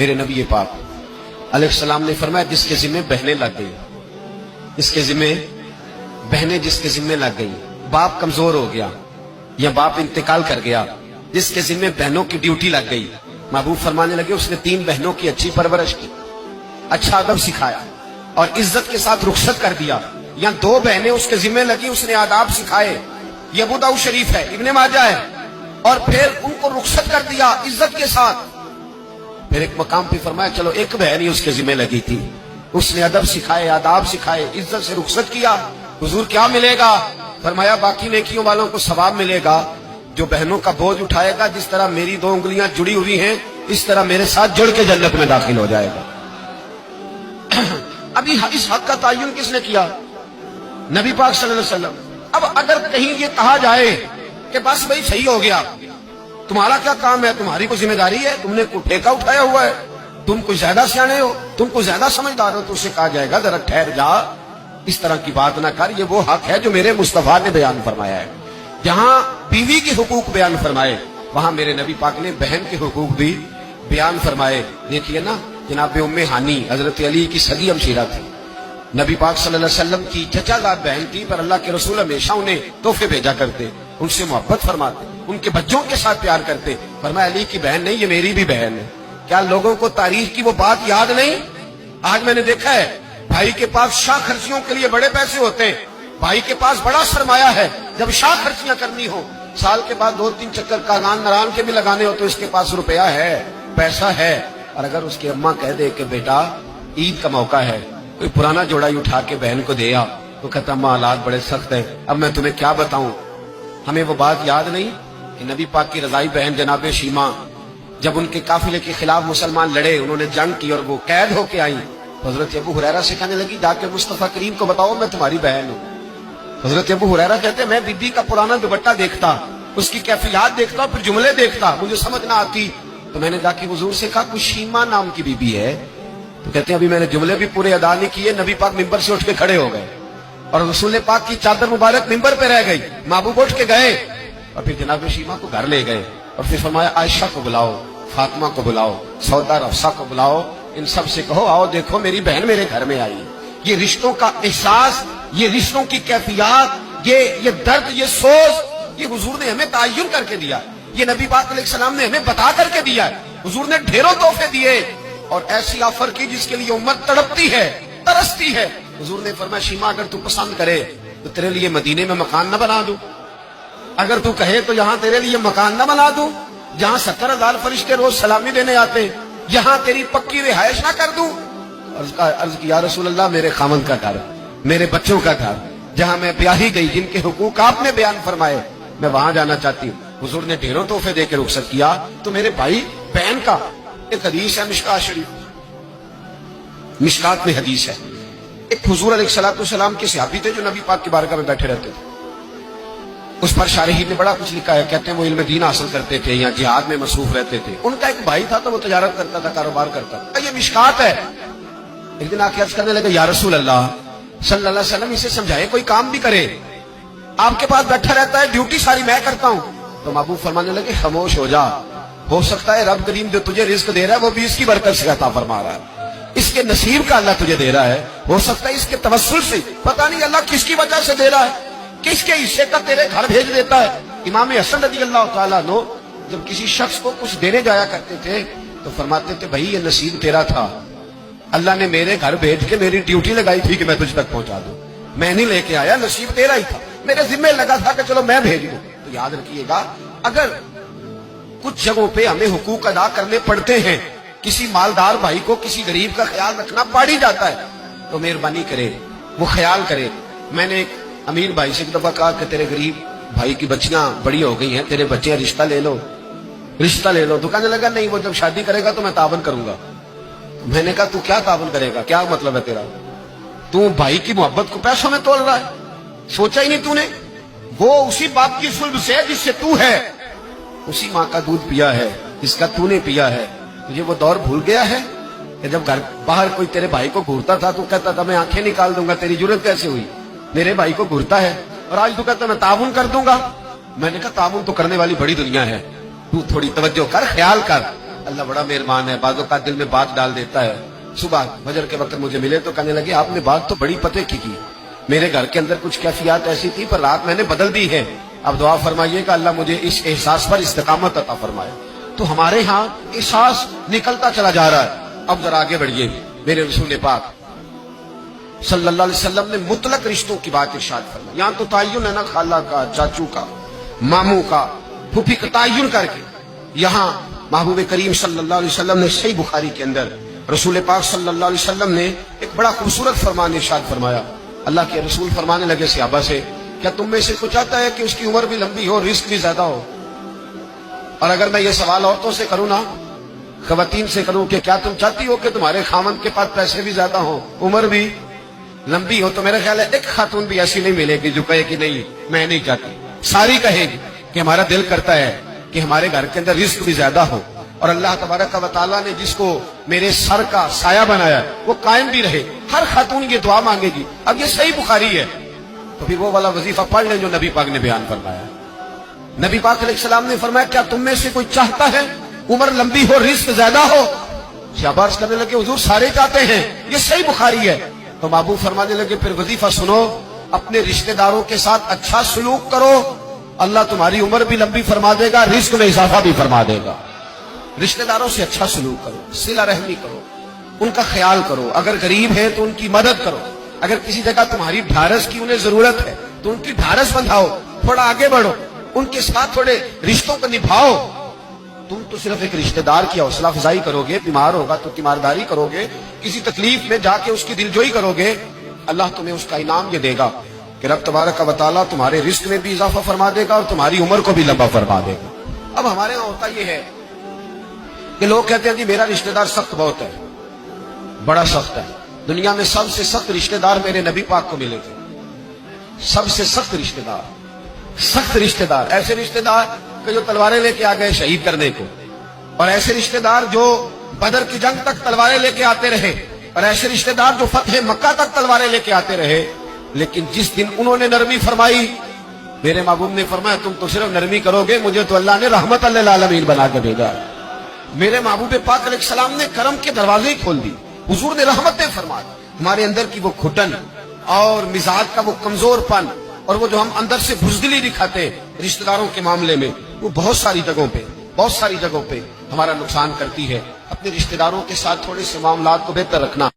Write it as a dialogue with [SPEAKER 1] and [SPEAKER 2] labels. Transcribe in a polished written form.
[SPEAKER 1] میرے نبی پاک علیہ السلام نے فرمایا جس کے ذمہ بہنیں لگ گئی، جس کے ذمہ بہنیں جس کے ذمہ لگ گئی، باپ کمزور ہو گیا یا باپ انتقال کر گیا، جس کے ذمہ بہنوں کی ڈیوٹی لگ گئی، محبوب فرمانے لگے اس نے 3 بہنوں کی اچھی پرورش کی، اچھا ادب سکھایا اور عزت کے ساتھ رخصت کر دیا، یا 2 بہنیں اس کے ذمہ لگی، اس نے آداب سکھائے، یہ ابو داؤد شریف ہے، ابن ماجہ ہے، اور پھر ان کو رخصت کر دیا عزت کے ساتھ۔ پھر ایک مقام پہ فرمایا چلو ایک بہن ہی اس کے ذمہ لگی تھی، اس نے ادب سکھائے، آداب سکھائے، عزت سے رخصت کیا، حضور کیا ملے گا؟ فرمایا باقی نیکیوں والوں کو ثواب ملے گا، جو بہنوں کا بوجھ اٹھائے گا جس طرح میری 2 انگلیاں جڑی ہوئی ہیں اس طرح میرے ساتھ جڑ کے جنت میں داخل ہو جائے گا۔ ابھی اس حق کا تعین کس نے کیا؟ نبی پاک صلی اللہ علیہ وسلم۔ اب اگر کہیں یہ کہا جائے کہ بس بھائی صحیح ہو گیا، تمہارا کیا کام ہے، تمہاری کوئی ذمہ داری ہے، تم نے کوئی ٹھیکہ اٹھایا ہوا ہے، تم کوئی زیادہ سیانے ہو، تم کوئی زیادہ سمجھدار ہو، تو اسے کہا جائے گا ذرا ٹھہر جا، اس طرح کی بات نہ کر، یہ وہ حق ہے جو میرے مصطفیٰ نے بیان فرمایا ہے۔ جہاں بیوی کے حقوق بیان فرمائے وہاں میرے نبی پاک نے بہن کے حقوق بھی بیان فرمائے۔ دیکھیے نا جناب ام ہانی حضرت علی کی سگی ہمشیرہ تھی، نبی پاک صلی اللہ علیہ وسلم کی چچا زاد بہن تھی، پر اللہ کے رسول ہمیشہ انہیں تحفے بھیجا کرتے، ان سے محبت فرماتے، ان کے بچوں کے ساتھ پیار کرتے۔ فرمایا علی کی بہن نہیں، یہ میری بھی بہن ہے۔ کیا لوگوں کو تاریخ کی وہ بات یاد نہیں؟ آج میں نے دیکھا ہے بھائی کے پاس شاہ خرچیوں کے لیے بڑے پیسے ہوتے ہیں، بھائی کے پاس بڑا سرمایہ ہے، جب شاہ خرچیاں کرنی ہو، سال کے بعد 2-3 چکر کاغان نران کے بھی لگانے ہو تو اس کے پاس روپیہ ہے، پیسہ ہے، اور اگر اس کی اماں کہہ دے کہ بیٹا عید کا موقع ہے کوئی پرانا جوڑا ہی اٹھا کے بہن کو دے آ، تو کہتا اماں حالات بڑے سخت ہیں، اب میں تمہیں کیا بتاؤں۔ ہمیں وہ بات یاد نہیں کہ نبی پاک کی رضائی بہن جناب شیمہ جب ان کے قافلے کے خلاف مسلمان لڑے، انہوں نے جنگ کی اور وہ قید ہو کے آئیں، حضرت ابو ہریرہ سے کہنے لگی جا کے مصطفیٰ کریم کو بتاؤ میں تمہاری بہن ہوں۔ حضرت ابو ہریرہ کہتے میں بی بی کا پرانا دوپٹہ دیکھتا، اس کی کیفیات دیکھتا، پھر جملے دیکھتا، مجھے سمجھ نہ آتی، تو میں نے جا کے حضور سے کہا کوئی شیمہ نام کی بی بی ہے؟ تو کہتے ہیں ابھی میں نے جملے بھی پورے ادا نہیں کیے، نبی پاک ممبر سے اٹھ کے کھڑے ہو گئے اور رسول پاک کی چادر مبارک ممبر پہ رہ گئی، محبوب اٹھ کے گئے اور پھر جناب شیمہ کو گھر لے گئے اور پھر فرمایا عائشہ کو بلاؤ، فاطمہ کو بلاؤ، سودا رفسہ کو بلاؤ، ان سب سے کہو آؤ دیکھو میری بہن میرے گھر میں آئی۔ یہ رشتوں کا احساس، یہ رشتوں کی کیفیات، یہ درد، یہ سوز، یہ حضور نے ہمیں تعین کر کے دیا، یہ نبی پاک علیہ السلام نے ہمیں بتا کر کے دیا ہے۔ حضور نے ڈھیروں تحفے دیے اور ایسی آفر کی جس کے لیے امت تڑپتی ہے، ترستی ہے۔ حضور نے فرمایا شیمہ اگر تو پسند کرے تو تیرے لیے مدینے میں مکان نہ بنا دوں، اگر تو کہے تو یہاں تیرے لیے مکان نہ بنا دوں، جہاں 70,000 فرشتے روز سلامی دینے آتے یہاں تیری پکی رہائش نہ کر دوں۔ عرض کی یا رسول اللہ میرے خامند کا گھر، میرے بچوں کا گھر، جہاں میں بیاہی گئی، جن کے حقوق آپ نے بیان فرمائے، میں وہاں جانا چاہتی ہوں۔ حضور نے ڈھیروں تحفے دے کے رخصت کیا۔ تو میرے بھائی بہن کا ایک حدیث ہے مشکات شریف، مشکات میں حدیث ہے، ایک حضور علیہ السلام کے صحابی تھے جو نبی پاک کی بارگاہ میں بیٹھے رہتے تھے، اس پر شارحین نے بڑا کچھ لکھا ہے، کہتے ہیں وہ علم دین حاصل کرتے تھے یا جہاد میں مصروف رہتے تھے۔ ان کا ایک بھائی تھا تو وہ تجارت کرتا تھا، کاروبار کرتا تھا، یہ مشکات ہے۔ ایک دن آ کے عرض کرنے لگے یا رسول اللہ صلی اللہ علیہ وسلم اسے سمجھائے کوئی کام بھی کرے، آپ کے پاس بیٹھا رہتا ہے، ڈیوٹی ساری میں کرتا ہوں۔ تو محبوب فرمانے لگے خاموش ہو جا، ہو سکتا ہے رب کریم جو تجھے رزق دے رہا ہے وہ بھی اس کی برکت سے عطا فرما رہا ہے، اس کے نصیب کا اللہ تجھے دے رہا ہے، ہو سکتا ہے اس کے توسل سے، پتہ نہیں اللہ کس کی وجہ سے دے رہا ہے، کس کے حصے کا تیرے گھر بھیج دیتا ہے۔ امام حسن رضی اللہ تعالیٰ عنہ جب کسی شخص کو کچھ دینے جایا کرتے تھے تو فرماتے تھے بھائی یہ نصیب تیرا تھا، اللہ نے میرے گھر بھیج کے میری ڈیوٹی لگائی تھی کہ میں تجھ تک پہنچا دوں، میں نہیں لے کے آیا، نصیب تیرا ہی تھا، میرے ذمہ لگا تھا کہ چلو میں بھیج دوں۔ تو یاد رکھیے گا اگر کچھ جگہوں پہ ہمیں حقوق ادا کرنے پڑتے ہیں، کسی مالدار بھائی کو کسی غریب کا خیال رکھنا پڑ ہی جاتا ہے، تو مہربانی کرے وہ خیال کرے۔ میں نے ایک امیر بھائی سے ایک دفعہ کہا کہ تیرے غریب بھائی کی بچیاں بڑی ہو گئی ہیں، تیرے بچے رشتہ لے لو، رشتہ لے لو۔ تو کہنے لگا نہیں وہ جب شادی کرے گا تو میں تعاون کروں گا۔ میں نے کہا تو کیا تعاون کرے گا، کیا مطلب ہے تیرا، تو بھائی کی محبت کو پیسوں میں تول رہا ہے، سوچا ہی نہیں تو نے، وہ اسی باپ کی صلب سے جس سے تو ہے، اسی ماں کا دودھ پیا ہے جس کا تو نے پیا ہے۔ تجھے وہ دور بھول گیا ہے کہ جب گھر باہر کوئی تیرے بھائی کو گھورتا تھا تو کہتا تھا میں آنکھیں نکال دوں گا، تیری جرت کیسے ہوئی، میرے بھائی کو گھورتا ہے، اور آج تو کہتا میں تعاون کر دوں گا۔ میں نے کہا تعاون تو کرنے والی بڑی دنیا ہے، تو تھوڑی توجہ کر، خیال کر، اللہ بڑا مہربان ہے، بعضوں کا دل میں بات ڈال دیتا ہے. صبح فجر کے وقت مجھے ملے تو کہنے لگے آپ نے بات تو بڑی پتے کی میرے گھر کے اندر کچھ کیفیات ایسی تھی پر رات میں نے بدل دی ہے. اب دعا فرمائیے کہ اللہ مجھے اس احساس پر استقامت عطا فرمائے. تو ہمارے ہاں احساس نکلتا چلا جا رہا ہے. اب ذرا آگے بڑھیے. میرے رسول پاک صلی اللہ علیہ وسلم نے مطلق رشتوں کی بات ارشاد فرمائی. یہاں تو تعین ہے نا، خالہ کا، چاچو کا، ماموں کا، پھوپھی کا تعین کر کے. یہاں محبوب کریم صلی اللہ علیہ وسلم نے صحیح بخاری کے اندر رسول پاک صلی اللہ علیہ وسلم نے ایک بڑا خوبصورت فرمان ارشاد فرمایا. اللہ کے رسول فرمانے لگے صحابہ سے، کیا تم میں سے کوئی چاہتا ہے کہ اس کی عمر بھی لمبی ہو، رزق بھی زیادہ ہو؟ اور اگر میں یہ سوال عورتوں سے کروں نا، خواتین سے کروں کہ کیا تم چاہتی ہو کہ تمہارے خاوند کے پاس پیسے بھی زیادہ ہوں، عمر بھی لمبی ہو؟ تو میرا خیال ہے ایک خاتون بھی ایسی نہیں ملے گی جو کہے کہ نہیں میں نہیں چاہتی. ساری کہے گی کہ ہمارا دل کرتا ہے کہ ہمارے گھر کے اندر رزق بھی زیادہ ہو، اور اللہ تبارک و تعالیٰ نے جس کو میرے سر کا سایہ بنایا وہ قائم بھی رہے. ہر خاتون یہ دعا مانگے گی. اب یہ صحیح بخاری ہے تو پھر وہ والا وظیفہ پڑھ لیں جو نبی پاک نے بیان فرمایا. نبی پاک علیہ السلام نے فرمایا کیا تم میں سے کوئی چاہتا ہے عمر لمبی ہو، رزق زیادہ ہو؟ شاباش کرنے لگے حضور سارے چاہتے ہیں، یہ صحیح بخاری ہے. تو محبوب فرمانے لگے پھر وظیفہ سنو، اپنے رشتہ داروں کے ساتھ اچھا سلوک کرو، اللہ تمہاری عمر بھی لمبی فرما دے گا، رزق میں اضافہ بھی فرما دے گا. رشتہ داروں سے اچھا سلوک کرو، صلہ رحمی کرو، ان کا خیال کرو. اگر غریب ہے تو ان کی مدد کرو. اگر کسی جگہ تمہاری ڈھارس کی انہیں ضرورت ہے تو ان کی ڈھارس بندھاؤ، تھوڑا آگے بڑھو، ان کے ساتھ تھوڑے رشتوں کو نبھاؤ. تم تو صرف ایک رشتہ دار کی حوصلہ افزائی کرو گے، بیمار ہوگا تو تیمارداری کرو گے، کسی تکلیف میں جا کے اس کی دلجوئی کرو گے، اللہ تمہیں اس کا انعام یہ دے گا کہ رب تبارک و تعالیٰ تمہارے رزق میں بھی اضافہ فرما دے گا اور تمہاری عمر کو بھی لمبا فرما دے گا. اب ہمارے یہاں ہوتا یہ ہے کہ لوگ کہتے ہیں کہ میرا رشتہ دار سخت بہت ہے، بڑا سخت ہے. دنیا میں سب سے سخت رشتہ دار میرے نبی پاک کو ملے تھے. سب سے سخت رشتہ دار، سخت رشتہ دار، ایسے رشتہ دار کہ جو تلواریں لے کے آ گئے شہید کرنے کو، اور ایسے رشتہ دار جو بدر کی جنگ تک تلواریں لے کے آتے رہے، اور ایسے رشتہ دار جو فتح مکہ تک تلواریں لے کے آتے رہے. لیکن جس دن انہوں نے نرمی فرمائی، میرے محبوب نے فرمایا تم تو صرف نرمی کرو گے، مجھے تو اللہ نے رحمت للعالمین بنا کے بھیجا. میرے محبوب پاک علیہ السلام نے کرم کے دروازے ہی کھول دی. حضور نے رحمتیں فرما دی. ہمارے اندر کی وہ گھٹن اور مزاج کا وہ کمزور پن اور وہ جو ہم اندر سے بزدلی دکھاتے رشتہ داروں کے معاملے میں، وہ بہت ساری جگہوں پہ ہمارا نقصان کرتی ہے. اپنے رشتہ داروں کے ساتھ تھوڑے سے معاملات کو بہتر رکھنا.